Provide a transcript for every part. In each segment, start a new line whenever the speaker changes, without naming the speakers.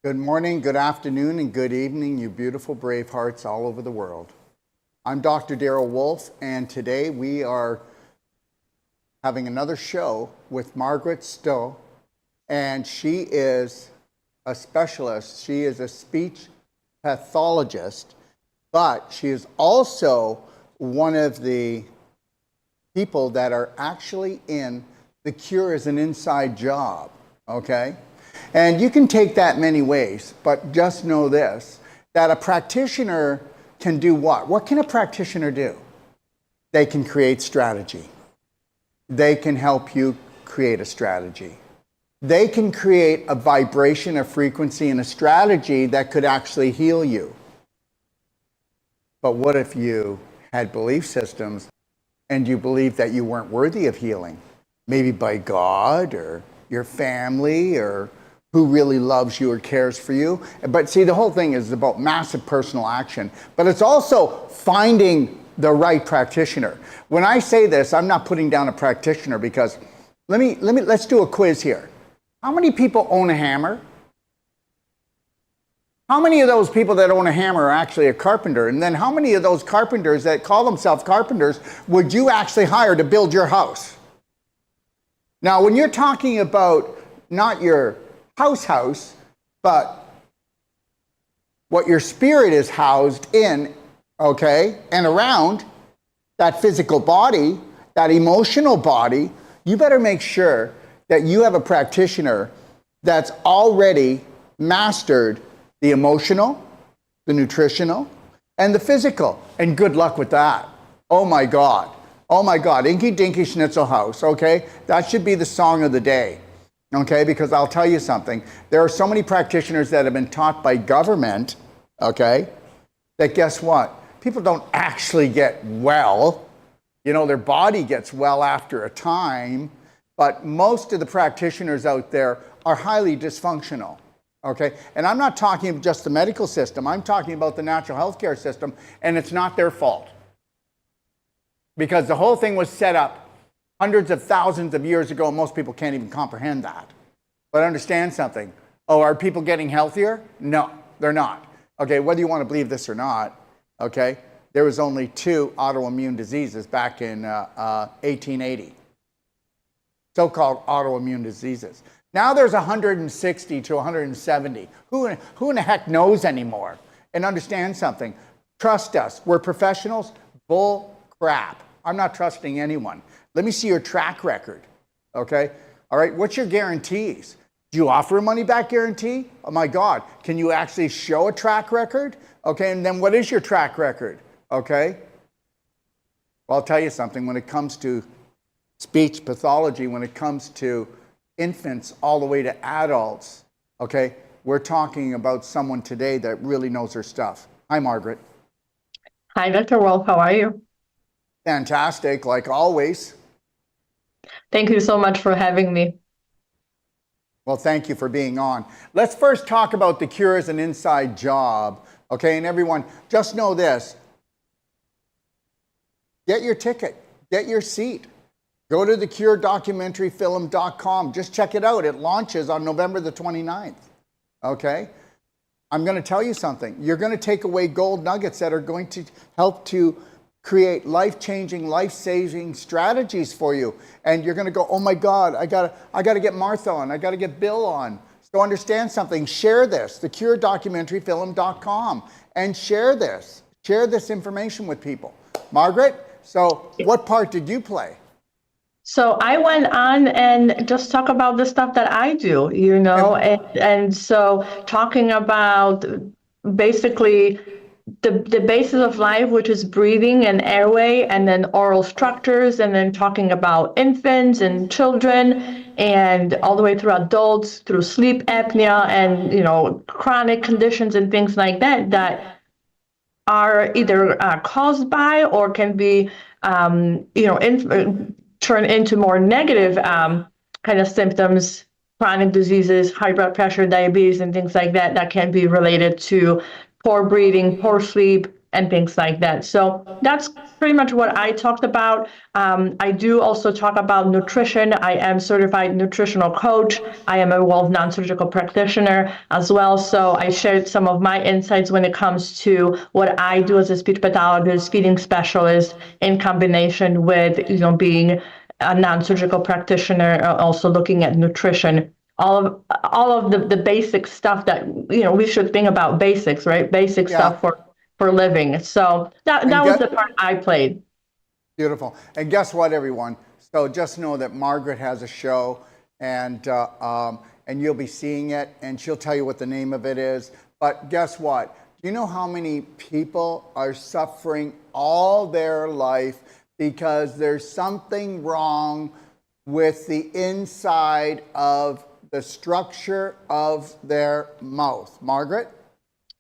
Good morning, good afternoon, and good evening, you beautiful brave hearts all over the world. I'm Dr. Daryl Wolf, and today we are having another show with Margaret Stowe, and she is a specialist. She is a speech pathologist, but she is also one of the people that are actually in The Cure is an Inside Job, okay? And you can take that many ways, but just know this, that a practitioner can do what? What can a practitioner do? They can create strategy. They can help you create a strategy. They can create a vibration, a frequency, and a strategy that could actually heal you. But what if you had belief systems and you believed that you weren't worthy of healing? Maybe by God or your family or who really loves you or cares for you. But see, the whole thing is about massive personal action, but it's also finding the right practitioner. When I say this, I'm not putting down a practitioner because let's do a quiz here. How many people own a hammer? How many of those people that own a hammer are actually a carpenter? And then how many of those carpenters that call themselves carpenters would you actually hire to build your house? Now, when you're talking about not your house, but what your spirit is housed in, okay, and around that physical body, that emotional body, you better make sure that you have a practitioner that's already mastered the emotional, the nutritional, and the physical. And good luck with that. Oh my God. Oh my God. Inky Dinky Schnitzel House, okay? That should be the song of the day. Okay, because I'll tell you something. There are so many practitioners that have been taught by government, okay, that guess what? People don't actually get well. You know, their body gets well after a time, but most of the practitioners out there are highly dysfunctional, okay? And I'm not talking just the medical system. I'm talking about the natural health care system, and it's not their fault. Because the whole thing was set up hundreds of thousands of years ago, and most people can't even comprehend that. But understand something. Oh, are people getting healthier? No, they're not. Okay, whether you want to believe this or not, okay, there was only 2 autoimmune diseases back in 1880. So-called autoimmune diseases. Now there's 160 to 170. Who in the heck knows anymore? And understand something. Trust us. We're professionals. Bull crap. I'm not trusting anyone. Let me see your track record, okay? All right, what's your guarantees? Do you offer a money-back guarantee? Oh my God, can you actually show a track record? Okay, and then what is your track record, okay? Well, I'll tell you something, when it comes to speech pathology, when it comes to infants all the way to adults, okay, we're talking about someone today that really knows her stuff. Hi, Margaret.
Hi, Dr. Wolf, how are you?
Fantastic, like always.
Thank you so much for having me.
Well, thank you for being on. Let's first talk about The Cure is an Inside Job. Okay, and everyone, just know this. Get your ticket. Get your seat. Go to thecure.documentaryfilm.com. Just check it out. It launches on November the 29th. Okay? I'm going to tell you something. You're going to take away gold nuggets that are going to help to create life-changing, life-saving strategies for you. And you're going to go, oh my God, I gotta get Martha on. I got to get Bill on. So understand something. Share this, thecure.documentaryfilm.com, and share this. Share this information with people. Margaret, so what part did you play?
So I went on and just talk about the stuff that I do, and so talking about basically the basis of life, which is breathing and airway, and then oral structures, and then talking about infants and children, and all the way through adults, through sleep apnea and, chronic conditions and things like that, that are either caused by or can be, turn into more negative kind of symptoms, chronic diseases, high blood pressure, diabetes, and things like that, that can be related to poor breathing, poor sleep, and things like that. So that's pretty much what I talked about. I do also talk about nutrition. I am certified nutritional coach. I am a Wolf non-surgical practitioner as well. So I shared some of my insights when it comes to what I do as a speech pathologist, feeding specialist, in combination with, being a non-surgical practitioner, also looking at nutrition. All of the basic stuff that we should think about basics, right? Basic stuff for living. So that was the part I played.
Beautiful. And guess what, everyone? So just know that Margaret has a show, and you'll be seeing it, and she'll tell you what the name of it is. But guess what? Do you know how many people are suffering all their life because there's something wrong with the inside of the structure of their mouth? Margaret?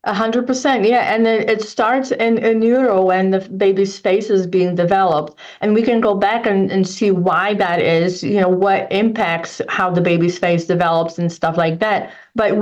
100%, yeah, and it starts in utero when the baby's face is being developed, and we can go back and see why that is, what impacts how the baby's face develops and stuff like that. But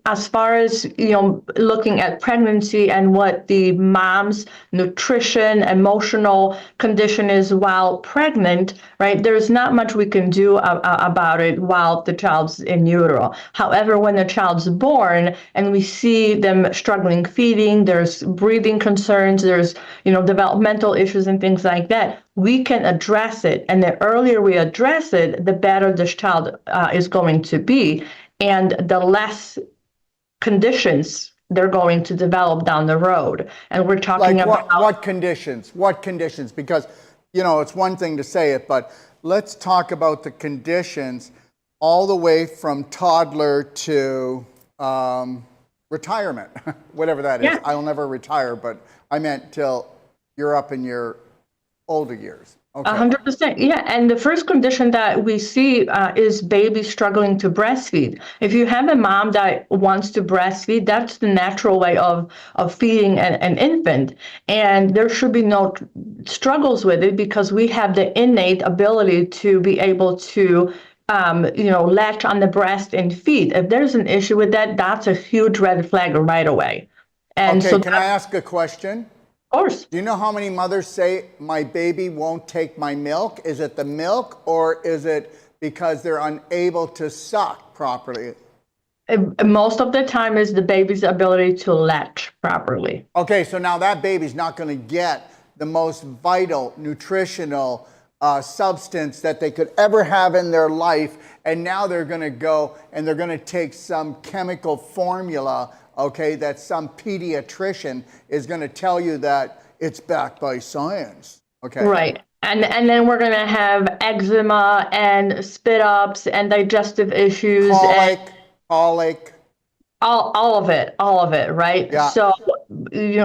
as far as, looking at pregnancy and what the mom's nutrition, emotional condition is while pregnant, right, there's not much we can do about it while the child's in utero. However, when the child's born and we see them struggling feeding, there's breathing concerns, there's, developmental issues and things like that, we can address it. And the earlier we address it, the better this child is going to be, and the less conditions they're going to develop down the road. And we're talking about
what conditions? What conditions? Because, it's one thing to say it, but let's talk about the conditions all the way from toddler to retirement, whatever that is.
Yeah.
I'll never retire, but I meant till you're up in your older years. Okay.
100%. Yeah. And the first condition that we see is babies struggling to breastfeed. If you have a mom that wants to breastfeed, that's the natural way of feeding an infant. And there should be no struggles with it because we have the innate ability to be able to latch on the breast and feed. If there's an issue with that, that's a huge red flag right away. And
okay,
so
can I ask a question?
Of course.
Do you know how many mothers say, my baby won't take my milk? Is it the milk, or is it because they're unable to suck properly?
Most of the time is the baby's ability to latch properly.
Okay, so now that baby's not going to get the most vital, nutritional substance that they could ever have in their life, and now they're going to go and they're going to take some chemical formula, okay, that some pediatrician is going to tell you that it's backed by science. Okay.
Right. And then we're going to have eczema and spit ups and digestive issues.
Colic.
All of it, right?
Yeah.
So,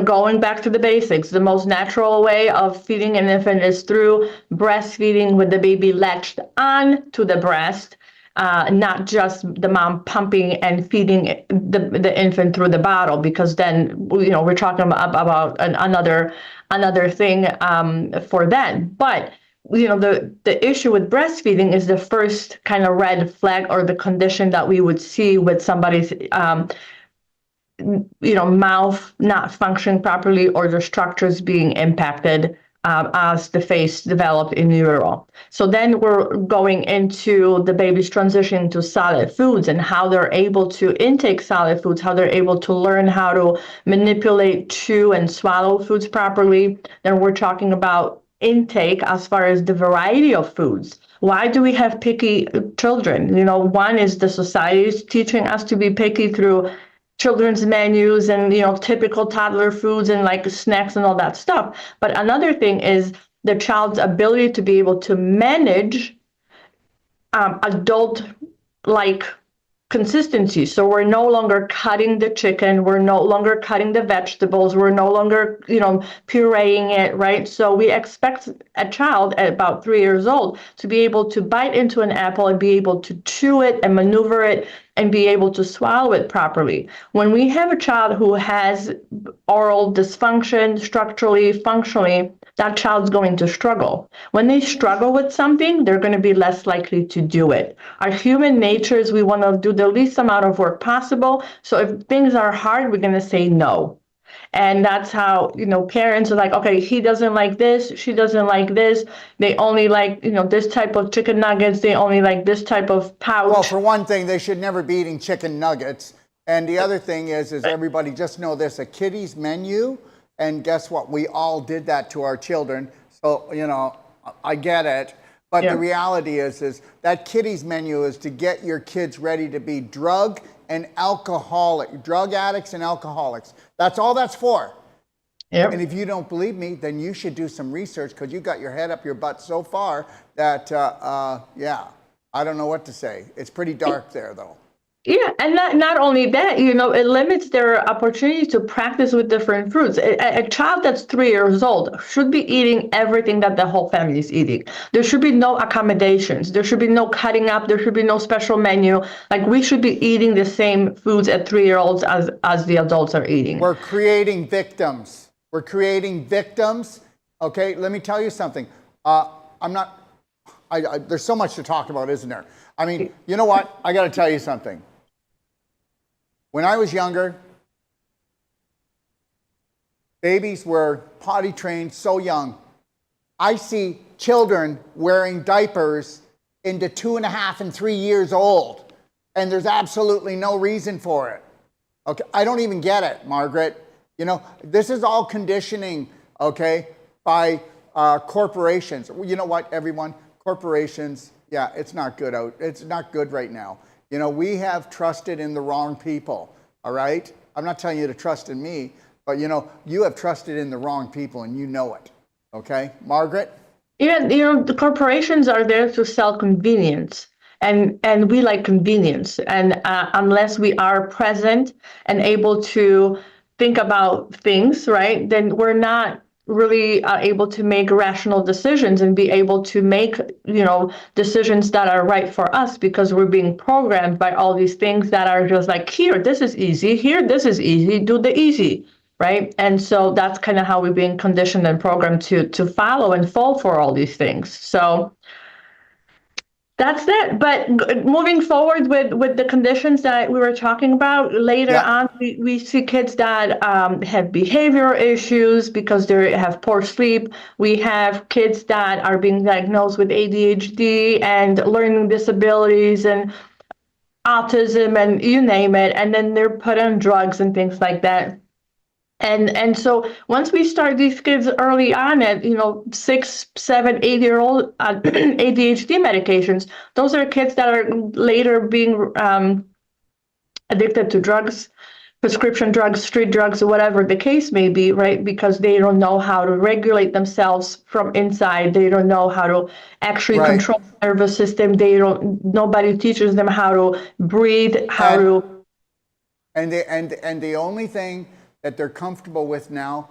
going back to the basics, the most natural way of feeding an infant is through breastfeeding with the baby latched on to the breast. Not just the mom pumping and feeding the infant through the bottle, because then we're talking about another thing for then. But the issue with breastfeeding is the first kind of red flag or the condition that we would see with somebody's mouth not functioning properly or the structures being impacted as the face developed in utero. So then we're going into the baby's transition to solid foods and how they're able to intake solid foods, how they're able to learn how to manipulate, chew, and swallow foods properly. Then we're talking about intake as far as the variety of foods. Why do we have picky children? One is the society is teaching us to be picky through children's menus and typical toddler foods and like snacks and all that stuff. But another thing is the child's ability to be able to manage adult like consistency. So we're no longer cutting the chicken, we're no longer cutting the vegetables, we're no longer pureeing it, right? So we expect a child at about 3 years old to be able to bite into an apple and be able to chew it and maneuver it and be able to swallow it properly. When we have a child who has oral dysfunction, structurally, functionally, that child's going to struggle. When they struggle with something, they're going to be less likely to do it. Our human nature is we want to do the least amount of work possible. So if things are hard, we're going to say no. And that's how, parents are like, okay, he doesn't like this, she doesn't like this. They only like, this type of chicken nuggets. They only like this type of pouch.
Well, for one thing, they should never be eating chicken nuggets. And the other thing is everybody just know this, a kiddie's menu. And guess what? We all did that to our children. So, I get it. But the reality is that kiddie's menu is to get your kids ready to be drug addicts and alcoholics. That's all that's for.
Yep.
And if you don't believe me, then you should do some research, because you got your head up your butt so far that, I don't know what to say. It's pretty dark there, though.
Yeah, and not only that, it limits their opportunity to practice with different fruits. A child that's 3 years old should be eating everything that the whole family is eating. There should be no accommodations. There should be no cutting up. There should be no special menu. Like, we should be eating the same foods at 3-year-olds as the adults are eating.
We're creating victims. Okay, let me tell you something. There's so much to talk about, isn't there? I mean, you know what? I got to tell you something. When I was younger, babies were potty trained so young. I see children wearing diapers into 2.5 and 3 years old, and there's absolutely no reason for it. Okay, I don't even get it, Margaret. This is all conditioning, okay, by corporations. You know what, everyone? Corporations, it's not good it's not good right now. We have trusted in the wrong people, all right? I'm not telling you to trust in me, but you have trusted in the wrong people, and you know it, okay? Margaret?
Yeah, the corporations are there to sell convenience. And we like convenience. And unless we are present and able to think about things, right, then we're not really able to make rational decisions and be able to make, decisions that are right for us, because we're being programmed by all these things that are just like, here, this is easy. Here, this is easy. Do the easy, right? And so that's kind of how we're being conditioned and programmed to follow and fall for all these things. So that's it. But moving forward with the conditions that we were talking about, later on, we see kids that have behavioral issues because they have poor sleep. We have kids that are being diagnosed with ADHD and learning disabilities and autism and you name it. And then they're put on drugs and things like that. And so once we start these kids early on at 6, 7, 8-year-old ADHD medications, those are kids that are later being addicted to drugs, prescription drugs, street drugs, or whatever the case may be, right? Because they don't know how to regulate themselves from inside. They don't know how to actually control the nervous system. Nobody teaches them how to breathe,
And the only thing that they're comfortable with now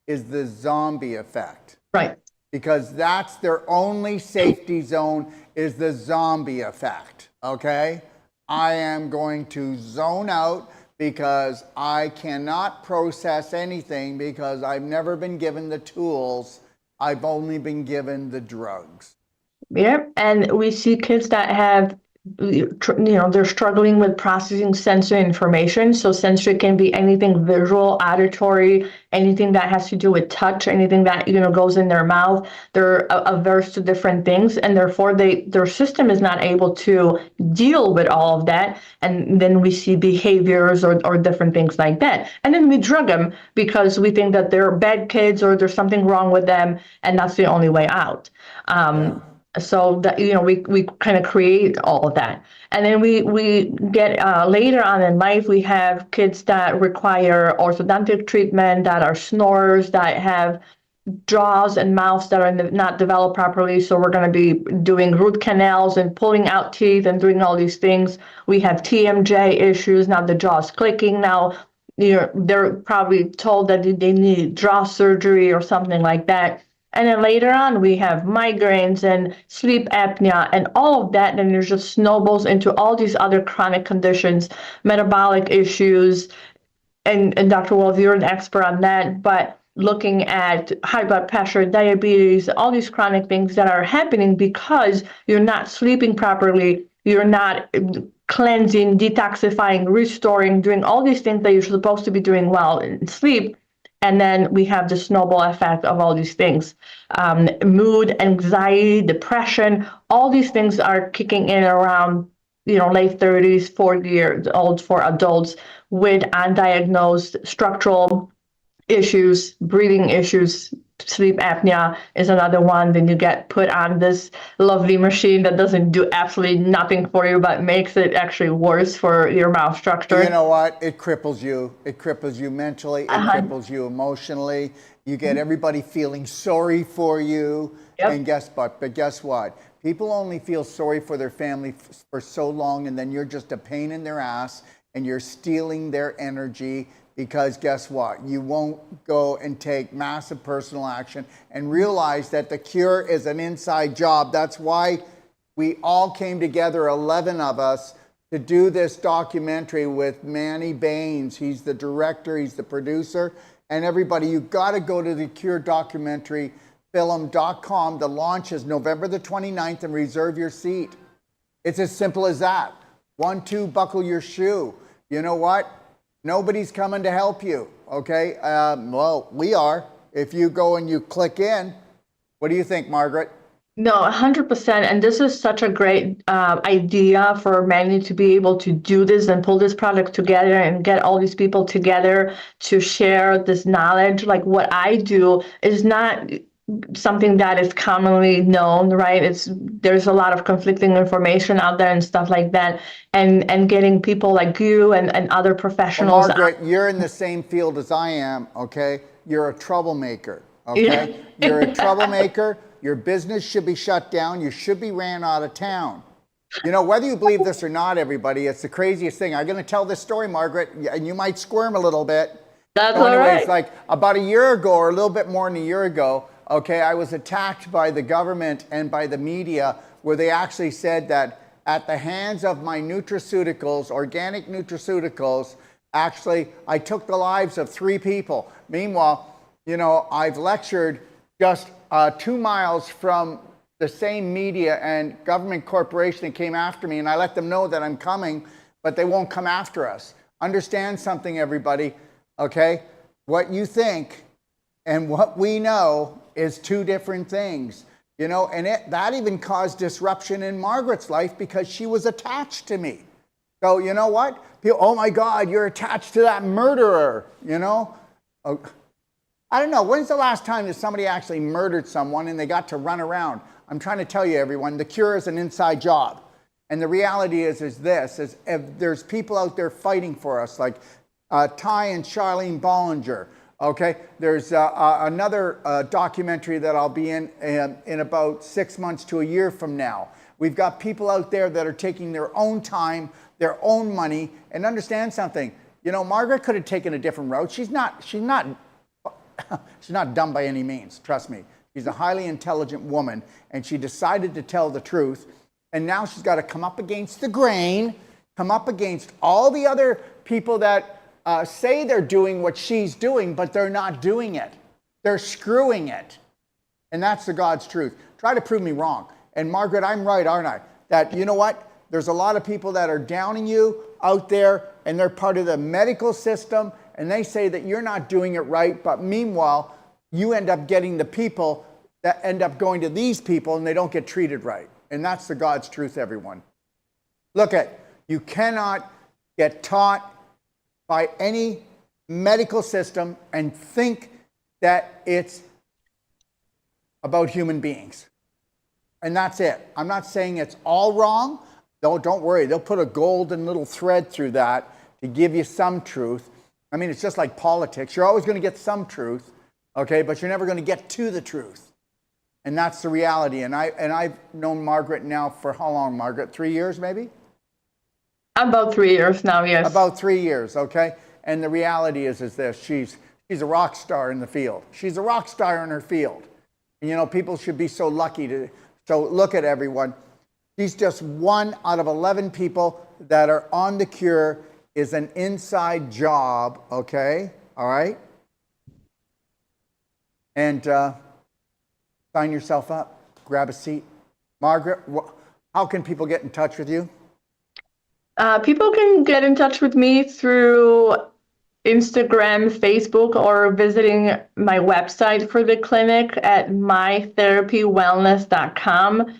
is the zombie effect.
Right.
Because that's their only safety zone, is the zombie effect, okay? I am going to zone out because I cannot process anything, because I've never been given the tools. I've only been given the drugs.
Yeah, and we see kids that have they're struggling with processing sensory information. So sensory can be anything visual, auditory, anything that has to do with touch, anything that goes in their mouth. They're averse to different things, and therefore their system is not able to deal with all of that. And then we see behaviors or different things like that. And then we drug them because we think that they're bad kids or there's something wrong with them, and that's the only way out. So that we kind of create all of that, and then we get later on in life, we have kids that require orthodontic treatment, that are snorers, that have jaws and mouths that are not developed properly. So we're going to be doing root canals and pulling out teeth and doing all these things. We have TMJ issues. Now the jaw's clicking. Now they're probably told that they need jaw surgery or something like that. And then later on, we have migraines and sleep apnea and all of that. And it just snowballs into all these other chronic conditions, metabolic issues. And Dr. Wolf, you're an expert on that. But looking at high blood pressure, diabetes, all these chronic things that are happening because you're not sleeping properly, you're not cleansing, detoxifying, restoring, doing all these things that you're supposed to be doing well in sleep. And then we have the snowball effect of all these things. Mood, anxiety, depression, all these things are kicking in around, late 30s, 40 years old for adults with undiagnosed structural issues, breathing issues. Sleep apnea is another one. Then you get put on this lovely machine that doesn't do absolutely nothing for you, but makes it actually worse for your mouth structure.
You know what? It cripples you. It cripples you mentally. It cripples you emotionally. You get everybody feeling sorry for you.
Yep.
And guess what? People only feel sorry for their family for so long, and then you're just a pain in their ass, and you're stealing their energy. Because guess what? You won't go and take massive personal action and realize that the cure is an inside job. That's why we all came together, 11 of us, to do this documentary with Manny Baines. He's the director, he's the producer, and everybody, you've got to go to the Cure documentary film.com. The launch is November the 29th, and reserve your seat. It's as simple as that. 1, 2, buckle your shoe. You know what? Nobody's coming to help you, okay? Well, we are. If you go and you click in, what do you think, Margaret?
No, 100%. And this is such a great idea for Manny to be able to do this and pull this project together and get all these people together to share this knowledge. Like what I do is not something that is commonly known, right? There's a lot of conflicting information out there and stuff like that, and getting people like you and other professionals.
Well, Margaret, you're in the same field as I am, okay? You're a troublemaker, okay?
Yeah.
You're a troublemaker. Your business should be shut down. You should be ran out of town. You know, whether you believe this or not, everybody, it's the craziest thing. I'm going to tell this story, Margaret, and you might squirm a little bit.
That's
so
all right.
Like about a year ago, or a little bit more than a year ago, okay, I was attacked by the government and by the media, where they actually said that at the hands of my nutraceuticals, organic nutraceuticals, actually, I took the lives of 3 people. Meanwhile, you know, I've lectured just 2 miles from the same media and government corporation that came after me, and I let them know that I'm coming, but they won't come after us. Understand something, everybody, okay? What you think and what we know is 2 different things, you know, and that even caused disruption in Margaret's life because she was attached to me. So you know what? People, oh my God, you're attached to that murderer, you know? I don't know, when's the last time that somebody actually murdered someone and they got to run around? I'm trying to tell you, everyone, the cure is an inside job. And the reality is this, is if there's people out there fighting for us, like Ty and Charlene Bollinger. Okay, there's another documentary that I'll be in about 6 months to a year from now. We've got people out there that are taking their own time, their own money, and understand something. You know, Margaret could have taken a different route. She's not dumb by any means, trust me. She's a highly intelligent woman, and she decided to tell the truth. And now she's got to come up against the grain, come up against all the other people that say they're doing what she's doing, but they're not doing it. They're screwing it. And that's the God's truth. Try to prove me wrong. And Margaret, I'm right, aren't I? That, you know what? There's a lot of people that are downing you out there, and they're part of the medical system, and they say that you're not doing it right, but meanwhile, you end up getting the people that end up going to these people, and they don't get treated right. And that's the God's truth, everyone. Look at, you cannot get taught by any medical system and think that it's about human beings. And that's it. I'm not saying it's all wrong. Don't worry. They'll put a golden little thread through that to give you some truth. I mean, it's just like politics. You're always going to get some truth, okay? But you're never going to get to the truth. And that's the reality. And I've known Margaret now for how long, Margaret? 3 years, maybe?
About 3 years now, yes.
About 3 years, okay? And the reality is this. She's a rock star in the field. She's a rock star in her field. And, you know, people should be so lucky to... So look at everyone. She's just 1 out of 11 people that are on the cure. Is an inside job, okay? All right? And sign yourself up. Grab a seat. Margaret, how can people get in touch with you?
People can get in touch with me through Instagram, Facebook, or visiting my website for the clinic at mytherapywellness.com.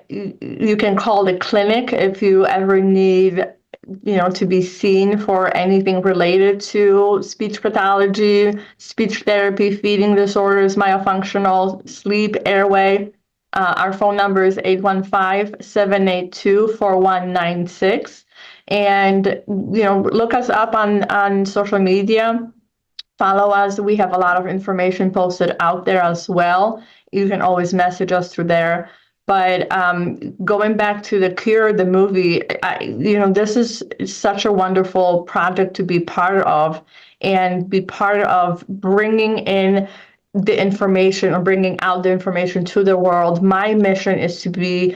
You can call the clinic if you ever need, to be seen for anything related to speech pathology, speech therapy, feeding disorders, myofunctional, sleep, airway. Our phone number is 815-782-4196. And, look us up on social media. Follow us. We have a lot of information posted out there as well. You can always message us through there. But going back to The Cure, the movie, this is such a wonderful project to be part of, and be part of bringing in the information, or bringing out the information to the world. My mission is to be,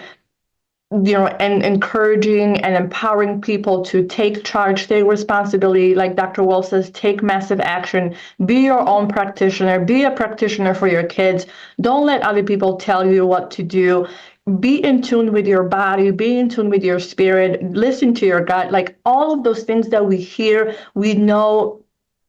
and encouraging and empowering people to take charge, take responsibility. Like Dr. Wolf says, take massive action, be your own practitioner, be a practitioner for your kids. Don't let other people tell you what to do. Be in tune with your body, be in tune with your spirit, listen to your gut. Like all of those things that we hear, we know,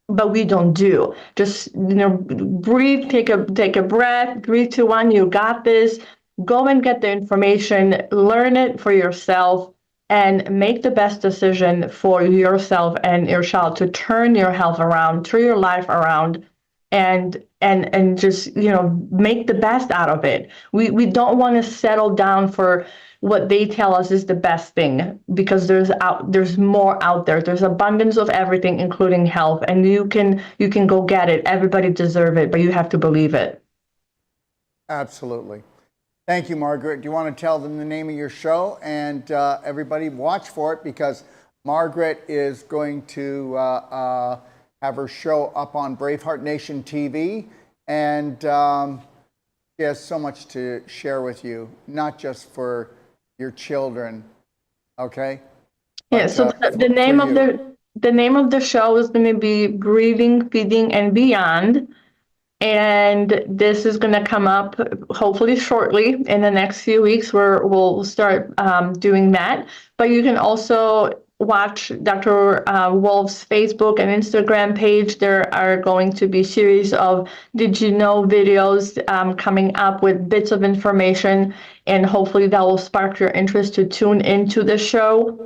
but we don't do. Just, breathe, take a breath, 3, 2, 1, you got this. Go and get the information, learn it for yourself, and make the best decision for yourself and your child to turn your health around, turn your life around, and just, make the best out of it. We don't want to settle down for what they tell us is the best thing, because there's more out there. There's abundance of everything, including health, and you can go get it. Everybody deserves it, but you have to believe it.
Absolutely. Thank you, Margaret. Do you want to tell them the name of your show? And everybody watch for it, because Margaret is going to have her show up on Braveheart Nation TV. And she has so much to share with you, not just for your children, okay?
Yeah, so the name of the show is going to be Breathing, Feeding, and Beyond. And this is going to come up hopefully shortly in the next few weeks, where we'll start doing that. But you can also watch Dr. Wolf's Facebook and Instagram page. There are going to be series of Did You Know videos coming up with bits of information, and hopefully that will spark your interest to tune into the show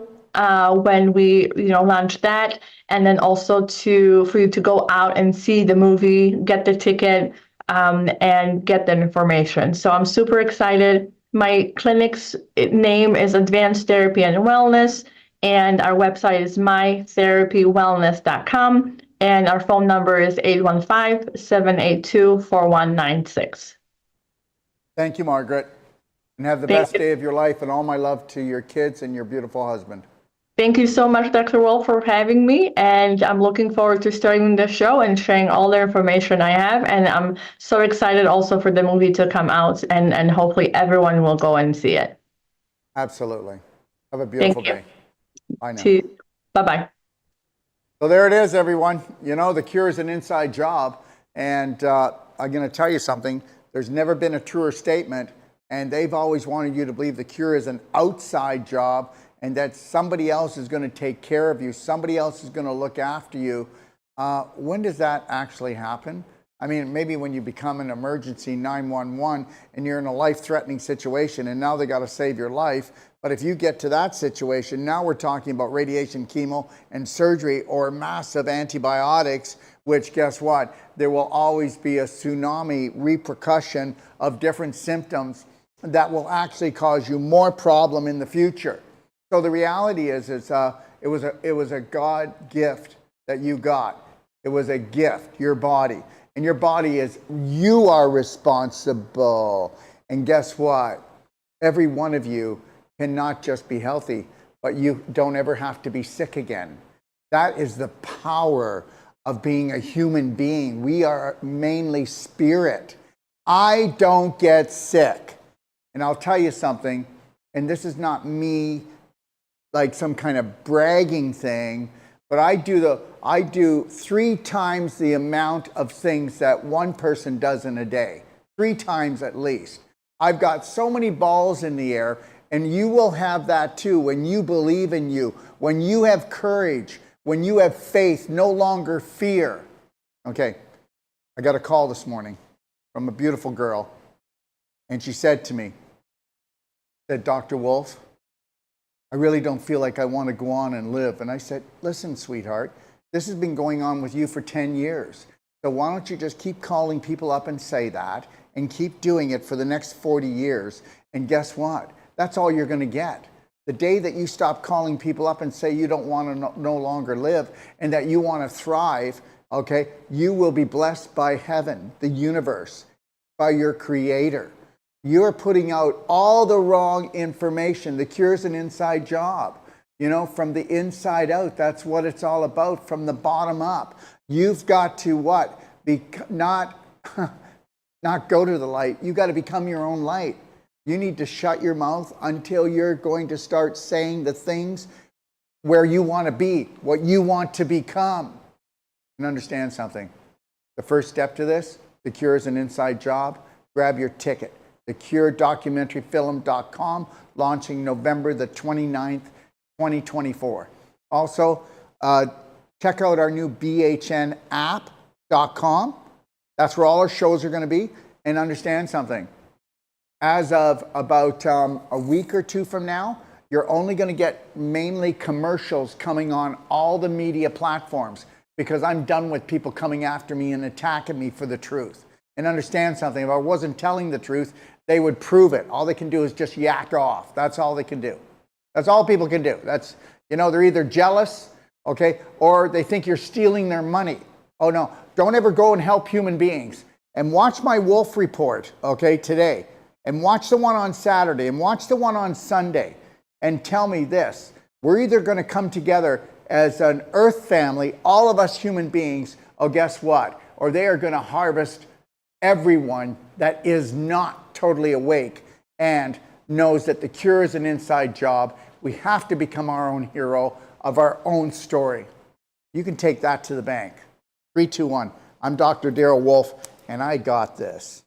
when we launch that. And then also for you to go out and see the movie, get the ticket, and get the information. So I'm super excited. My clinic's name is Advanced Therapy and Wellness, and our website is mytherapywellness.com, and our phone number is 815-782-4196.
Thank you, Margaret. And have the best day of your life, and all my love to your kids and your beautiful husband.
Thank you so much, Dr. Wolf, for having me, and I'm looking forward to starting the show and sharing all the information I have, and I'm so excited also for the movie to come out, and hopefully everyone will go and see it. Absolutely.
Have a beautiful day. Bye now.
Bye-bye.
So there it is, everyone. The Cure is an inside job, and I'm going to tell you something. There's never been a truer statement, and they've always wanted you to believe the Cure is an outside job, and that somebody else is going to take care of you, somebody else is going to look after you. When does that actually happen? I mean, maybe when you become an emergency 911 and you're in a life-threatening situation, and now they got to save your life. But if you get to that situation, now we're talking about radiation, chemo, and surgery, or massive antibiotics, which, guess what? There will always be a tsunami repercussion of different symptoms that will actually cause you more problem in the future. So the reality is it was a God gift that you got. It was a gift, your body. And your body you are responsible. And guess what? Every one of you cannot just be healthy, but you don't ever have to be sick again. That is the power of being a human being. We are mainly spirit. I don't get sick. And I'll tell you something, and this is not me like some kind of bragging thing, but I do 3 times the amount of things that one person does in a day. 3 times at least. I've got so many balls in the air, and you will have that too when you believe in you, when you have courage, when you have faith, no longer fear. Okay, I got a call this morning from a beautiful girl, and she said to me, Dr. Wolf, I really don't feel like I want to go on and live. And I said, listen, sweetheart, this has been going on with you for 10 years. So why don't you just keep calling people up and say that and keep doing it for the next 40 years? And guess what? That's all you're going to get. The day that you stop calling people up and say you don't want to no longer live and that you want to thrive, okay, you will be blessed by heaven, the universe, by your creator. You're putting out all the wrong information. The cure's an inside job. You know, from the inside out, that's what it's all about, from the bottom up. You've got to what? Not go to the light. You've got to become your own light. You need to shut your mouth until you're going to start saying the things where you want to be, what you want to become. And understand something. The first step to this, the cure is an inside job. Grab your ticket. TheCureDocumentaryFilm.com, launching November the 29th, 2024. Also, check out our new BHNapp.com. That's where all our shows are going to be. And understand something. As of about a week or two from now, you're only going to get mainly commercials coming on all the media platforms because I'm done with people coming after me and attacking me for the truth. And understand something, if I wasn't telling the truth, they would prove it. All they can do is just yak off. That's all they can do. That's all people can do. That's, you know, they're either jealous, okay, or they think you're stealing their money. Oh no, don't ever go and help human beings. And watch my Wolf Report, okay, today. And watch the one on Saturday and watch the one on Sunday. And tell me this, we're either going to come together as an earth family, all of us human beings, oh guess what? Or they are going to harvest everyone that is not totally awake and knows that the cure is an inside job. We have to become our own hero of our own story. You can take that to the bank. 3, 2, 1. I'm Dr. Darrell Wolf, and I got this.